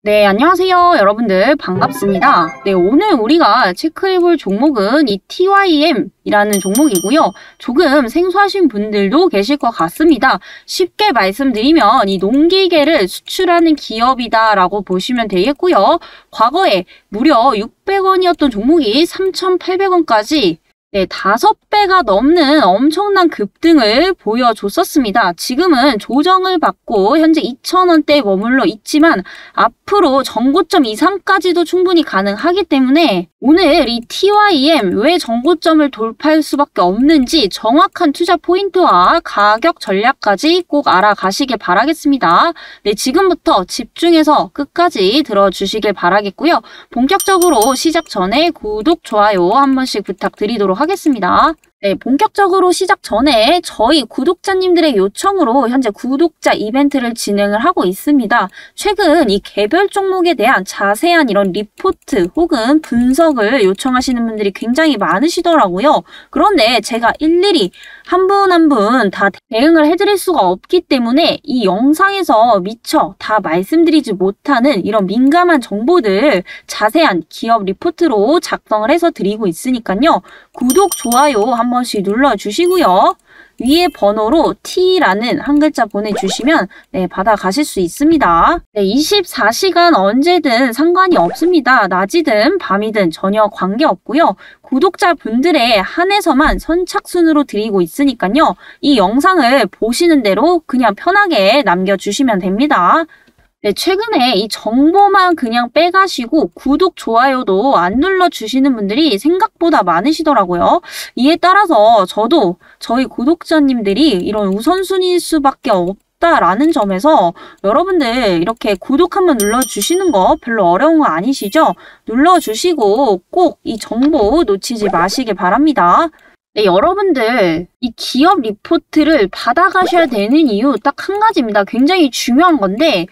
네, 안녕하세요. 여러분들 반갑습니다. 네, 오늘 우리가 체크해볼 종목은 이 TYM이라는 종목이고요. 조금 생소하신 분들도 계실 것 같습니다. 쉽게 말씀드리면 이 농기계를 수출하는 기업이다라고 보시면 되겠고요. 과거에 무려 600원이었던 종목이 3,800원까지 5배가 넘는 엄청난 급등을 보여줬었습니다. 지금은 조정을 받고 현재 2,000원대에 머물러 있지만 앞으로 전고점 이상까지도 충분히 가능하기 때문에 오늘 이 TYM 왜 전고점을 돌파할 수밖에 없는지 정확한 투자 포인트와 가격 전략까지 꼭 알아가시길 바라겠습니다. 네, 지금부터 집중해서 끝까지 들어주시길 바라겠고요. 본격적으로 시작 전에 구독, 좋아요 한 번씩 부탁드리도록 하겠습니다. 네, 본격적으로 시작 전에 저희 구독자님들의 요청으로 현재 구독자 이벤트를 진행을 하고 있습니다. 최근 이 개별 종목에 대한 자세한 이런 리포트 혹은 분석을 요청하시는 분들이 굉장히 많으시더라고요. 그런데 제가 일일이 한 분 한 분 다 대응을 해드릴 수가 없기 때문에 이 영상에서 미처 다 말씀드리지 못하는 이런 민감한 정보들 자세한 기업 리포트로 작성을 해서 드리고 있으니까요. 구독, 좋아요 한 번씩 눌러주시고요. 위에 번호로 T라는 한 글자 보내주시면 받아가실 수 있습니다. 24시간 언제든 상관이 없습니다. 낮이든 밤이든 전혀 관계없고요. 구독자분들에 한해서만 선착순으로 드리고 있으니까요. 이 영상을 보시는 대로 그냥 편하게 남겨주시면 됩니다. 네, 최근에 이 정보만 그냥 빼가시고 구독, 좋아요도 안 눌러주시는 분들이 생각보다 많으시더라고요. 이에 따라서 저도 저희 구독자님들이 이런 우선순위일 수밖에 없다라는 점에서 여러분들 이렇게 구독 한번 눌러주시는 거 별로 어려운 거 아니시죠? 눌러주시고 꼭 이 정보 놓치지 마시길 바랍니다. 네, 여러분들 이 기업 리포트를 받아가셔야 되는 이유 딱 한 가지입니다. 굉장히 중요한 건데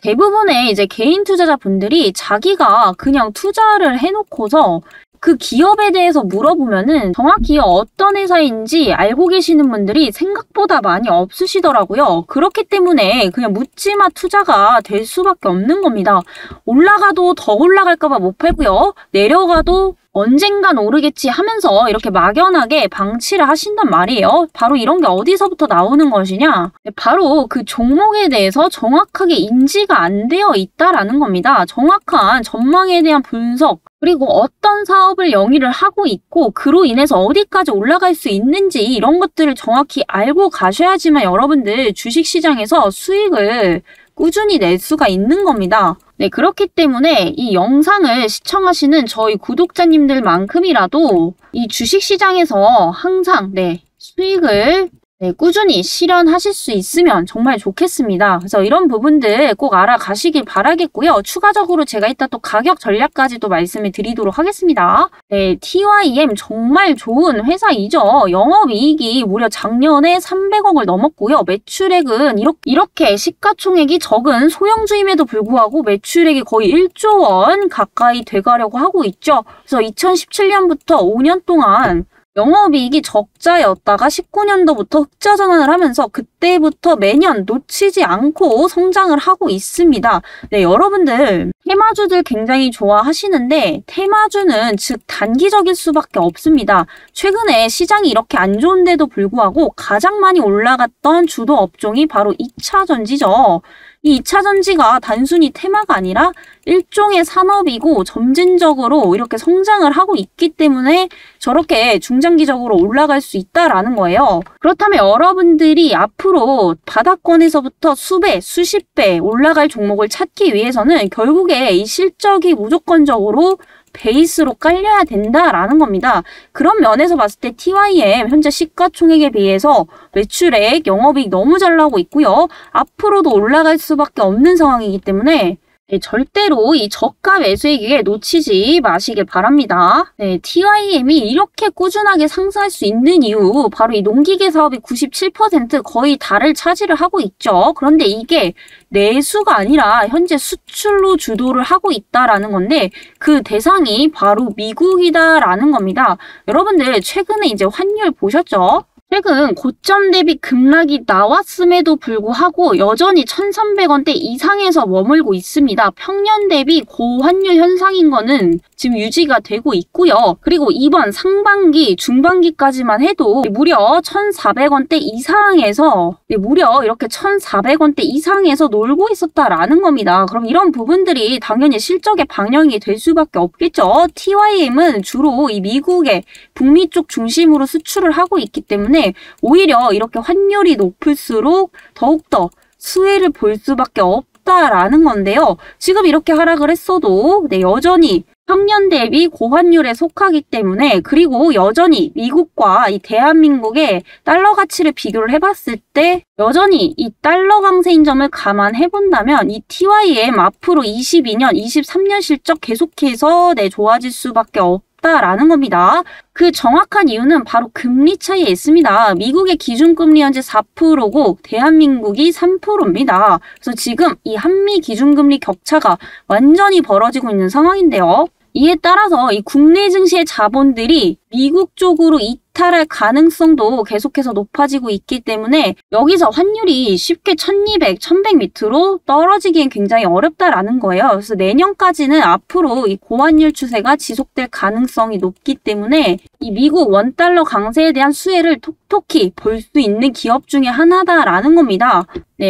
대부분의 이제 개인 투자자분들이 자기가 그냥 투자를 해놓고서 그 기업에 대해서 물어보면은 정확히 어떤 회사인지 알고 계시는 분들이 생각보다 많이 없으시더라고요. 그렇기 때문에 그냥 묻지마 투자가 될 수밖에 없는 겁니다. 올라가도 더 올라갈까봐 못 팔고요. 내려가도 언젠간 오르겠지 하면서 이렇게 막연하게 방치를 하신단 말이에요. 바로 이런 게 어디서부터 나오는 것이냐? 바로 그 종목에 대해서 정확하게 인지가 안 되어 있다라는 겁니다. 정확한 전망에 대한 분석, 그리고 어떤 사업을 영위를 하고 있고 그로 인해서 어디까지 올라갈 수 있는지 이런 것들을 정확히 알고 가셔야지만 여러분들 주식시장에서 수익을 꾸준히 낼 수가 있는 겁니다. 네, 그렇기 때문에 이 영상을 시청하시는 저희 구독자님들만큼이라도 이 주식시장에서 항상 수익을 꾸준히 실현하실 수 있으면 정말 좋겠습니다. 그래서 이런 부분들 꼭 알아가시길 바라겠고요. 추가적으로 제가 이따 또 가격 전략까지도 말씀을 드리도록 하겠습니다. 네, TYM 정말 좋은 회사이죠. 영업이익이 무려 작년에 300억을 넘었고요. 매출액은 이렇게 시가총액이 적은 소형주임에도 불구하고 매출액이 거의 1조 원 가까이 돼가려고 하고 있죠. 그래서 2017년부터 5년 동안 영업이익이 적자였다가 19년도부터 흑자 전환을 하면서 그때부터 매년 놓치지 않고 성장을 하고 있습니다. 네, 여러분들 테마주들 굉장히 좋아하시는데 테마주는 즉 단기적일 수밖에 없습니다. 최근에 시장이 이렇게 안 좋은데도 불구하고 가장 많이 올라갔던 주도 업종이 바로 2차전지죠. 이 2차전지가 단순히 테마가 아니라 일종의 산업이고 점진적으로 이렇게 성장을 하고 있기 때문에 저렇게 중장기적으로 올라갈 수 있다라는 거예요. 그렇다면 여러분들이 앞으로 바닥권에서부터 수배, 수십 배 올라갈 종목을 찾기 위해서는 결국에 이 실적이 무조건적으로 베이스로 깔려야 된다라는 겁니다. 그런 면에서 봤을 때 TYM 현재 시가총액에 비해서 매출액, 영업이익 너무 잘 나오고 있고요. 앞으로도 올라갈 수밖에 없는 상황이기 때문에 절대로 이 저가 매수의 기회 놓치지 마시길 바랍니다. TYM이 이렇게 꾸준하게 상승할 수 있는 이유 바로 이 농기계 사업이 97% 거의 다를 차지를 하고 있죠. 그런데 이게 내수가 아니라 현재 수출로 주도를 하고 있다라는 건데 그 대상이 바로 미국이다라는 겁니다. 여러분들 최근에 이제 환율 보셨죠? 최근 고점 대비 급락이 나왔음에도 불구하고 여전히 1,300원대 이상에서 머물고 있습니다. 평년 대비 고환율 현상인 거는 지금 유지가 되고 있고요. 그리고 이번 상반기, 중반기까지만 해도 무려 1,400원대 이상에서 무려 이렇게 1,400원대 이상에서 놀고 있었다라는 겁니다. 그럼 이런 부분들이 당연히 실적에 반영이 될 수밖에 없겠죠. TYM은 주로 이 미국의 북미 쪽 중심으로 수출을 하고 있기 때문에 오히려 이렇게 환율이 높을수록 더욱더 수혜를 볼 수밖에 없다라는 건데요. 지금 이렇게 하락을 했어도 여전히 평년 대비 고환율에 속하기 때문에, 그리고 여전히 미국과 이 대한민국의 달러 가치를 비교를 해봤을 때 여전히 이 달러 강세인 점을 감안해 본다면 이 TYM 앞으로 22년, 23년 실적 계속해서 좋아질 수밖에 없다라는 겁니다. 그 정확한 이유는 바로 금리 차이에 있습니다. 미국의 기준금리 현재 4%고 대한민국이 3%입니다. 그래서 지금 이 한미 기준금리 격차가 완전히 벌어지고 있는 상황인데요. 이에 따라서 이 국내 증시의 자본들이 미국 쪽으로 이탈할 가능성도 계속해서 높아지고 있기 때문에 여기서 환율이 쉽게 1200, 1100 밑으로 떨어지기엔 굉장히 어렵다라는 거예요. 그래서 내년까지는 앞으로 이 고환율 추세가 지속될 가능성이 높기 때문에 이 미국 원달러 강세에 대한 수혜를 톡톡히 볼 수 있는 기업 중에 하나다라는 겁니다.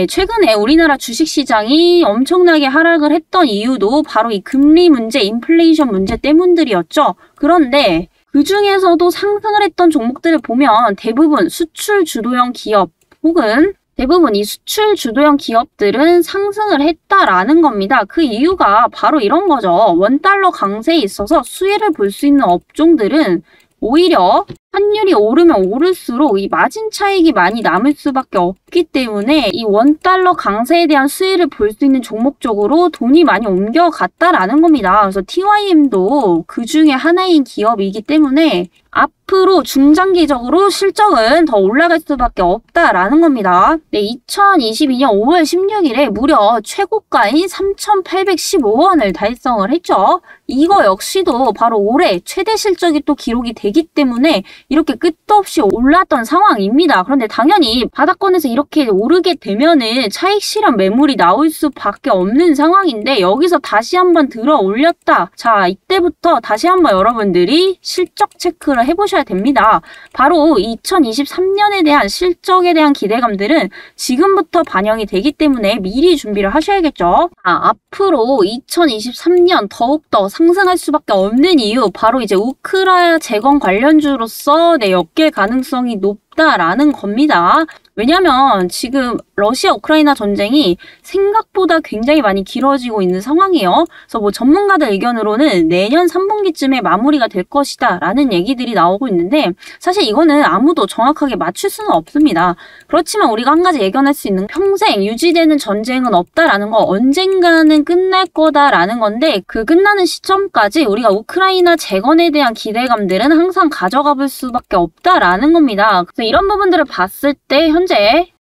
최근에 우리나라 주식시장이 엄청나게 하락을 했던 이유도 바로 이 금리 문제, 인플레이션 문제 때문들이었죠. 그런데 그 중에서도 상승을 했던 종목들을 보면 대부분 수출 주도형 기업 혹은 대부분 이 수출 주도형 기업들은 상승을 했다라는 겁니다. 그 이유가 바로 이런 거죠. 원달러 강세에 있어서 수혜를 볼 수 있는 업종들은 오히려 환율이 오르면 오를수록 이 마진 차익이 많이 남을 수밖에 없기 때문에 이 원달러 강세에 대한 수혜를 볼 수 있는 종목 쪽으로 돈이 많이 옮겨갔다라는 겁니다. 그래서 TYM도 그 중에 하나인 기업이기 때문에 앞으로 중장기적으로 실적은 더 올라갈 수밖에 없다라는 겁니다. 2022년 5월 16일에 무려 최고가인 3,815원을 달성을 했죠. 이거 역시도 바로 올해 최대 실적이 또 기록이 되기 때문에 이렇게 끝도 없이 올랐던 상황입니다. 그런데 당연히 바닥권에서 이렇게 오르게 되면은 차익 실현 매물이 나올 수밖에 없는 상황인데 여기서 다시 한번 들어 올렸다. 자, 이때부터 다시 한번 여러분들이 실적 체크를 해보셔야 됩니다. 바로 2023년에 대한 실적에 대한 기대감들은 지금부터 반영이 되기 때문에 미리 준비를 하셔야겠죠. 앞으로 2023년 더욱더 상승할 수밖에 없는 이유, 바로 이제 우크라이나 재건 관련주로서 엮일 가능성이 높다라는 겁니다. 왜냐면 지금 러시아 우크라이나 전쟁이 생각보다 굉장히 많이 길어지고 있는 상황이에요. 그래서 전문가들 의견으로는 내년 3분기쯤에 마무리가 될 것이다 라는 얘기들이 나오고 있는데 사실 이거는 아무도 정확하게 맞출 수는 없습니다. 그렇지만 우리가 한 가지 예견할 수 있는 평생 유지되는 전쟁은 없다라는 거, 언젠가는 끝날 거다라는 건데 그 끝나는 시점까지 우리가 우크라이나 재건에 대한 기대감들은 항상 가져가 볼 수밖에 없다라는 겁니다. 그래서 이런 부분들을 봤을 때 현재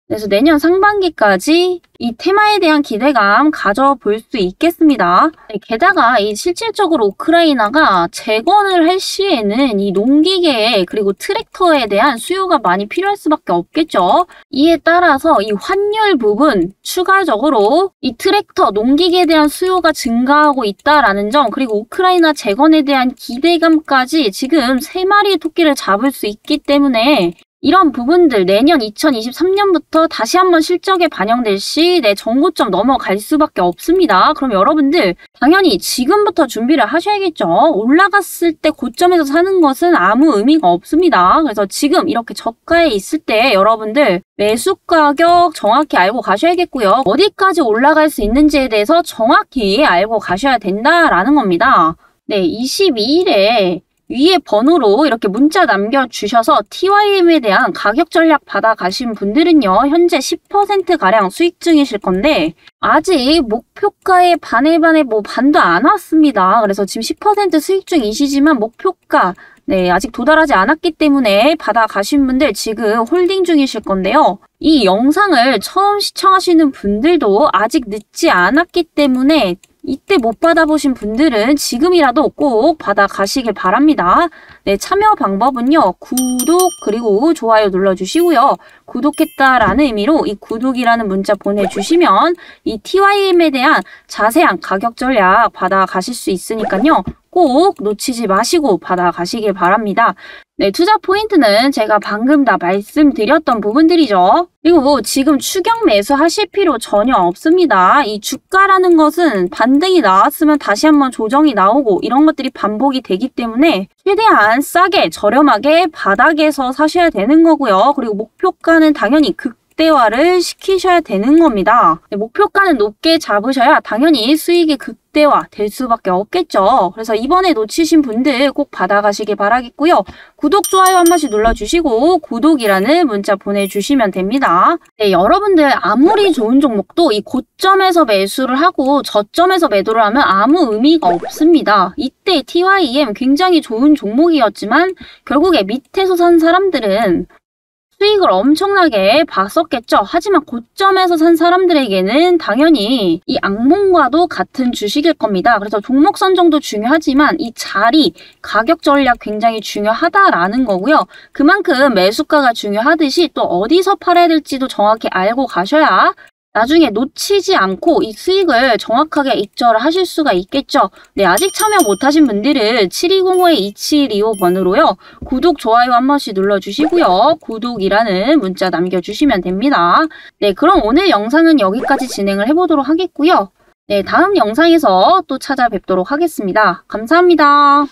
그래서 내년 상반기까지 이 테마에 대한 기대감 가져볼 수 있겠습니다. 게다가 이 실질적으로 우크라이나가 재건을 할 시에는 이 농기계 그리고 트랙터에 대한 수요가 많이 필요할 수밖에 없겠죠. 이에 따라서 이 환율 부분 추가적으로 이 트랙터, 농기계에 대한 수요가 증가하고 있다라는 점, 그리고 우크라이나 재건에 대한 기대감까지 지금 3마리의 토끼를 잡을 수 있기 때문에 이런 부분들 내년 2023년부터 다시 한번 실적에 반영될 시 전고점 넘어갈 수밖에 없습니다. 그럼 여러분들 당연히 지금부터 준비를 하셔야겠죠. 올라갔을 때 고점에서 사는 것은 아무 의미가 없습니다. 그래서 지금 이렇게 저가에 있을 때 여러분들 매수 가격 정확히 알고 가셔야겠고요. 어디까지 올라갈 수 있는지에 대해서 정확히 알고 가셔야 된다라는 겁니다. 22일에 위에 번호로 이렇게 문자 남겨주셔서 TYM에 대한 가격 전략 받아가신 분들은요. 현재 10%가량 수익 중이실 건데 아직 목표가의 반의 반도 안 왔습니다. 그래서 지금 10% 수익 중이시지만 목표가 아직 도달하지 않았기 때문에 받아가신 분들 지금 홀딩 중이실 건데요. 이 영상을 처음 시청하시는 분들도 아직 늦지 않았기 때문에 이때 못 받아보신 분들은 지금이라도 꼭 받아가시길 바랍니다. 네, 참여 방법은요. 구독 그리고 좋아요 눌러주시고요. 구독했다라는 의미로 이 구독이라는 문자 보내주시면 이 TYM에 대한 자세한 가격 전략 받아가실 수 있으니까요. 꼭 놓치지 마시고 받아가시길 바랍니다. 네, 투자 포인트는 제가 방금 다 말씀드렸던 부분들이죠. 그리고 지금 추격 매수 하실 필요 전혀 없습니다. 이 주가라는 것은 반등이 나왔으면 다시 한번 조정이 나오고 이런 것들이 반복이 되기 때문에 최대한 싸게 저렴하게 바닥에서 사셔야 되는 거고요. 그리고 목표가는 당연히 극대화를 시키셔야 되는 겁니다. 목표가는 높게 잡으셔야 당연히 수익이 극대화 될 수밖에 없겠죠. 그래서 이번에 놓치신 분들 꼭 받아가시길 바라겠고요. 구독, 좋아요 한 번씩 눌러주시고 구독이라는 문자 보내주시면 됩니다. 네, 여러분들 아무리 좋은 종목도 이 고점에서 매수를 하고 저점에서 매도를 하면 아무 의미가 없습니다. 이때 TYM 굉장히 좋은 종목이었지만 결국에 밑에서 산 사람들은 수익을 엄청나게 봤었겠죠. 하지만 고점에서 산 사람들에게는 당연히 이 악몽과도 같은 주식일 겁니다. 그래서 종목 선정도 중요하지만 이 자리, 가격 전략 굉장히 중요하다라는 거고요. 그만큼 매수가가 중요하듯이 또 어디서 팔아야 될지도 정확히 알고 가셔야 나중에 놓치지 않고 이 수익을 정확하게 입절을 하실 수가 있겠죠. 네, 아직 참여 못하신 분들은 7205-2725번으로요. 구독, 좋아요 한 번씩 눌러주시고요. 구독이라는 문자 남겨주시면 됩니다. 네, 그럼 오늘 영상은 여기까지 진행을 해보도록 하겠고요. 네, 다음 영상에서 또 찾아뵙도록 하겠습니다. 감사합니다.